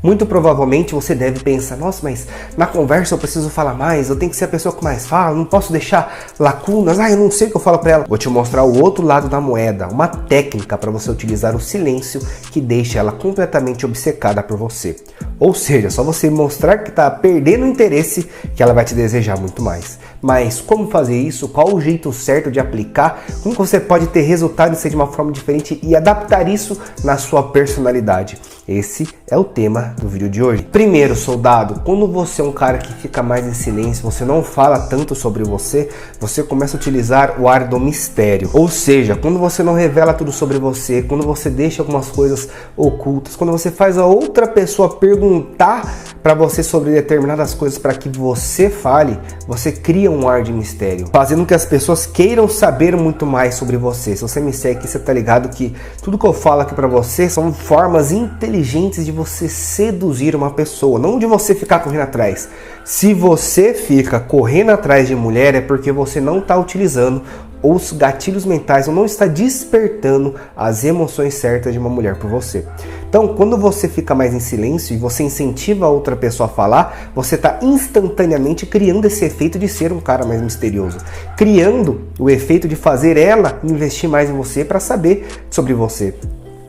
Muito provavelmente você deve pensar, nossa, mas na conversa eu preciso falar mais, eu tenho que ser a pessoa que mais fala, não posso deixar lacunas, eu não sei o que eu falo pra ela. Vou te mostrar o outro lado da moeda, uma técnica para você utilizar o silêncio que deixa ela completamente obcecada por você. Ou seja, só você mostrar que tá perdendo o interesse que ela vai te desejar muito mais. Mas como fazer isso? Qual o jeito certo de aplicar? Como você pode ter resultado e ser de uma forma diferente e adaptar isso na sua personalidade? Esse é o tema do vídeo de hoje. Primeiro, soldado, quando você é um cara que fica mais em silêncio, você não fala tanto sobre você, você começa a utilizar o ar do mistério. Ou seja, quando você não revela tudo sobre você, quando você deixa algumas coisas ocultas, quando você faz a outra pessoa perguntar para você sobre determinadas coisas para que você fale, você cria um ar de mistério, fazendo que as pessoas queiram saber muito mais sobre você. Se você me segue aqui, você tá ligado que tudo que eu falo aqui para você são formas inteligentes de você seduzir uma pessoa, não de você ficar correndo atrás. Se você fica correndo atrás de mulher é porque você não está utilizando os gatilhos mentais ou não está despertando as emoções certas de uma mulher por você. Então, quando você fica mais em silêncio e você incentiva a outra pessoa a falar, você está instantaneamente criando esse efeito de ser um cara mais misterioso, criando o efeito de fazer ela investir mais em você para saber sobre você.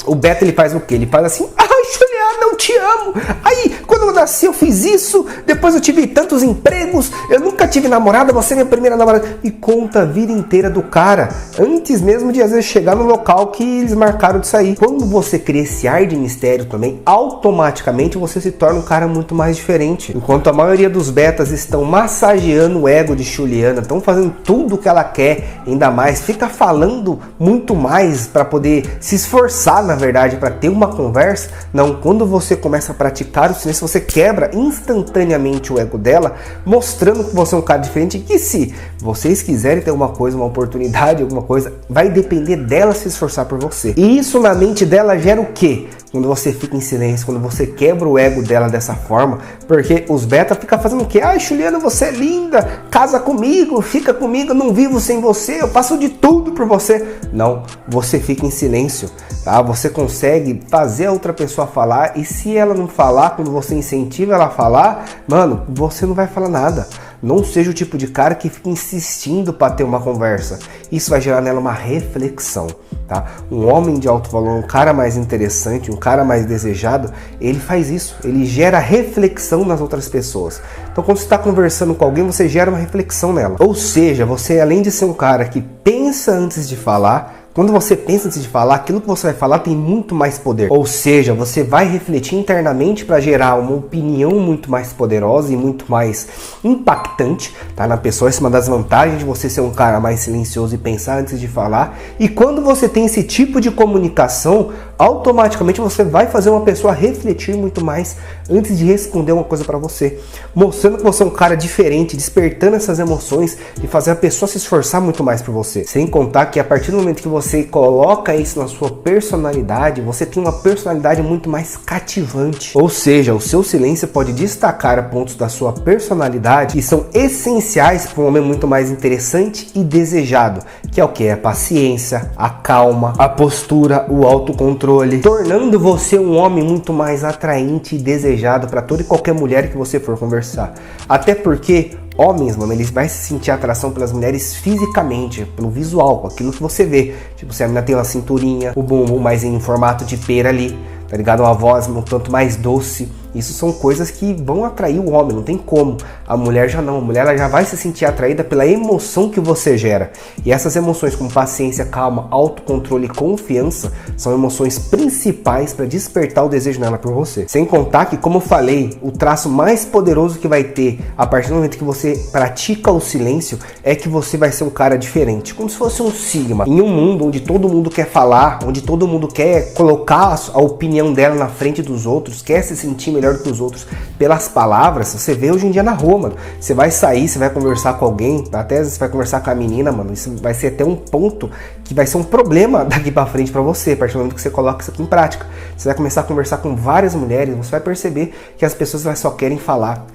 O Beto, ele faz o quê? Ele faz assim, Juliana, eu te amo. Aí, quando eu nasci, eu fiz isso. Depois eu tive tantos empregos. Eu nunca tive namorada, você é minha primeira namorada. E conta a vida inteira do cara, antes mesmo de às vezes chegar no local que eles marcaram de sair. Quando você cria esse ar de mistério também, automaticamente você se torna um cara muito mais diferente. Enquanto a maioria dos betas estão massageando o ego de Juliana, estão fazendo tudo o que ela quer, ainda mais, fica falando muito mais para poder se esforçar, na verdade, para ter uma conversa. Não, quando você começa a praticar o silêncio, você quebra instantaneamente o ego dela, mostrando que você é um cara diferente e que se vocês quiserem ter uma coisa, uma oportunidade, alguma coisa, vai depender dela se esforçar por você. E isso na mente dela gera o quê? Quando você fica em silêncio, quando você quebra o ego dela dessa forma, porque os beta ficam fazendo o quê? Juliana, você é linda, casa comigo, fica comigo, eu não vivo sem você, eu faço de tudo por você. Não, você fica em silêncio, tá? Você consegue fazer a outra pessoa falar e se ela não falar, quando você incentiva ela a falar, mano, você não vai falar nada. Não seja o tipo de cara que fica insistindo para ter uma conversa. Isso vai gerar nela uma reflexão, tá? Um homem de alto valor, um cara mais interessante, um cara mais desejado, ele faz isso. Ele gera reflexão nas outras pessoas. Então, quando você está conversando com alguém, você gera uma reflexão nela. Ou seja, você, além de ser um cara que pensa antes de falar, quando você pensa antes de falar, aquilo que você vai falar tem muito mais poder. Ou seja, você vai refletir internamente para gerar uma opinião muito mais poderosa e muito mais impactante, tá, na pessoa. Essa é uma das vantagens de você ser um cara mais silencioso e pensar antes de falar. E quando você tem esse tipo de comunicação, automaticamente você vai fazer uma pessoa refletir muito mais antes de responder uma coisa para você, mostrando que você é um cara diferente, despertando essas emoções e fazer a pessoa se esforçar muito mais por você. Sem contar que a partir do momento que você coloca isso na sua personalidade, você tem uma personalidade muito mais cativante. Ou seja, o seu silêncio pode destacar pontos da sua personalidade que são essenciais para um homem muito mais interessante e desejado, que é o que? A paciência, a calma, a postura, o autocontrole, tornando você um homem muito mais atraente e desejado para toda e qualquer mulher que você for conversar. Até porque homens, mano, eles vão se sentir atração pelas mulheres fisicamente, pelo visual, com aquilo que você vê. Tipo, se a menina tem uma cinturinha, o bumbum mais em formato de pera ali, tá ligado? Uma voz um tanto mais doce. Isso são coisas que vão atrair o homem, não tem como. A mulher já não, a mulher ela já vai se sentir atraída pela emoção que você gera. E essas emoções como paciência, calma, autocontrole e confiança são emoções principais para despertar o desejo nela por você. Sem contar que, como eu falei, o traço mais poderoso que vai ter a partir do momento que você pratica o silêncio é que você vai ser um cara diferente, como se fosse um sigma. Em um mundo onde todo mundo quer falar, onde todo mundo quer colocar a opinião dela na frente dos outros, quer se sentir melhor do que os outros pelas palavras, você vê hoje em dia na rua, mano. Você vai sair, você vai conversar com alguém, até às vezes você vai conversar com a menina, mano, isso vai ser até um ponto que vai ser um problema daqui pra frente pra você, a partir do momento que você coloca isso aqui em prática. Você vai começar a conversar com várias mulheres, você vai perceber que as pessoas elas só querem falar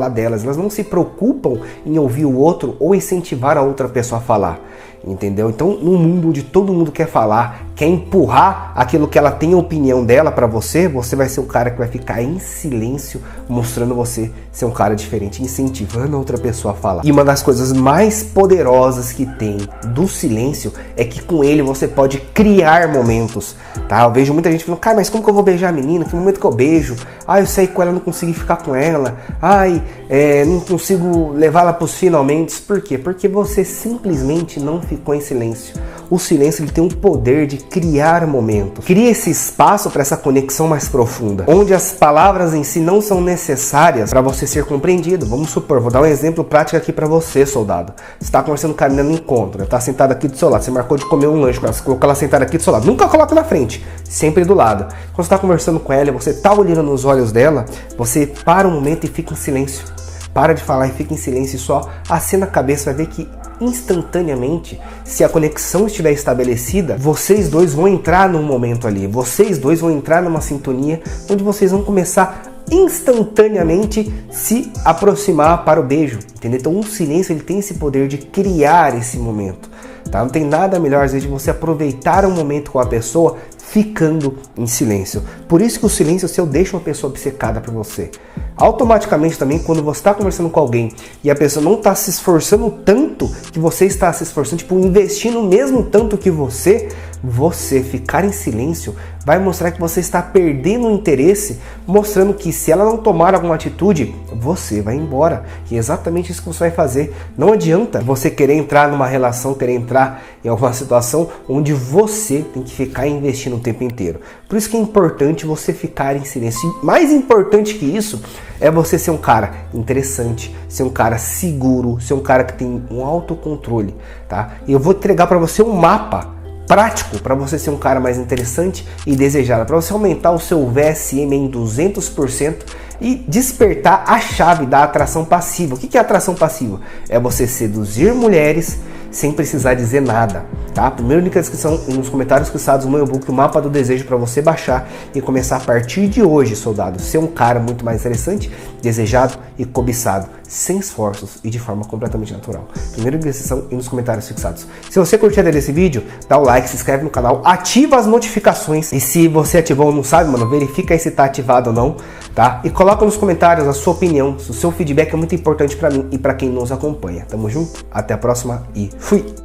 delas, elas não se preocupam em ouvir o outro ou incentivar a outra pessoa a falar. entendeu? Então, num mundo onde todo mundo quer falar, quer empurrar aquilo que ela tem a opinião dela pra você, você vai ser o cara que vai ficar em silêncio, mostrando você ser um cara diferente, incentivando a outra pessoa a falar. E uma das coisas mais poderosas que tem do silêncio é que com ele você pode criar momentos, tá? Eu vejo muita gente falando, cara, mas como que eu vou beijar a menina? Que momento que eu beijo? Ah, eu saí com ela, não consegui ficar com ela. Ai, não consigo levá-la pros finalmente. Por quê? Porque você simplesmente não ficou em silêncio. O silêncio ele tem o poder de criar momentos. Cria esse espaço para essa conexão mais profunda, onde as palavras em si não são necessárias para você ser compreendido. Vamos supor, vou dar um exemplo prático aqui para você, soldado. Você está conversando com a menina no encontro, está sentado aqui do seu lado, você marcou de comer um lanche com ela, você colocou ela sentada aqui do seu lado. Nunca coloca na frente, sempre do lado. Quando você está conversando com ela, você está olhando nos olhos dela, você para um momento e fica em silêncio. Para de falar e fica em silêncio e só acena a cabeça, vai ver que instantaneamente, se a conexão estiver estabelecida, vocês dois vão entrar num momento ali, vocês dois vão entrar numa sintonia onde vocês vão começar instantaneamente se aproximar para o beijo, entendeu? Então o silêncio ele tem esse poder de criar esse momento, tá? Não tem nada melhor às vezes de você aproveitar um momento com a pessoa ficando em silêncio. Por isso que o silêncio seu deixa uma pessoa obcecada por você. Automaticamente também, quando você está conversando com alguém e a pessoa não está se esforçando tanto que você está se esforçando, tipo, investindo mesmo tanto que você ficar em silêncio vai mostrar que você está perdendo o interesse, mostrando que se ela não tomar alguma atitude, você vai embora. E é exatamente isso que você vai fazer. Não adianta você querer entrar numa relação, querer entrar em alguma situação onde você tem que ficar investindo o tempo inteiro. Por isso que é importante você ficar em silêncio. E mais importante que isso é você ser um cara interessante, ser um cara seguro, ser um cara que tem um autocontrole, tá? E eu vou entregar para você um mapa prático para você ser um cara mais interessante e desejado, para você aumentar o seu VSM em 200% e despertar a chave da atração passiva. O que é atração passiva? É você seduzir mulheres sem precisar dizer nada, tá? Primeiro link na descrição e nos comentários fixados o meu e-book, o mapa do desejo, para você baixar e começar a partir de hoje, soldado, ser um cara muito mais interessante, desejado e cobiçado, sem esforços e de forma completamente natural. Primeiro link na descrição e nos comentários fixados. Se você curtiu desse vídeo, dá o like, se inscreve no canal, ativa as notificações e se você ativou ou não sabe, mano, verifica aí se tá ativado ou não, tá? E coloca nos comentários a sua opinião, o seu feedback é muito importante para mim e para quem nos acompanha. Tamo junto, até a próxima e fui!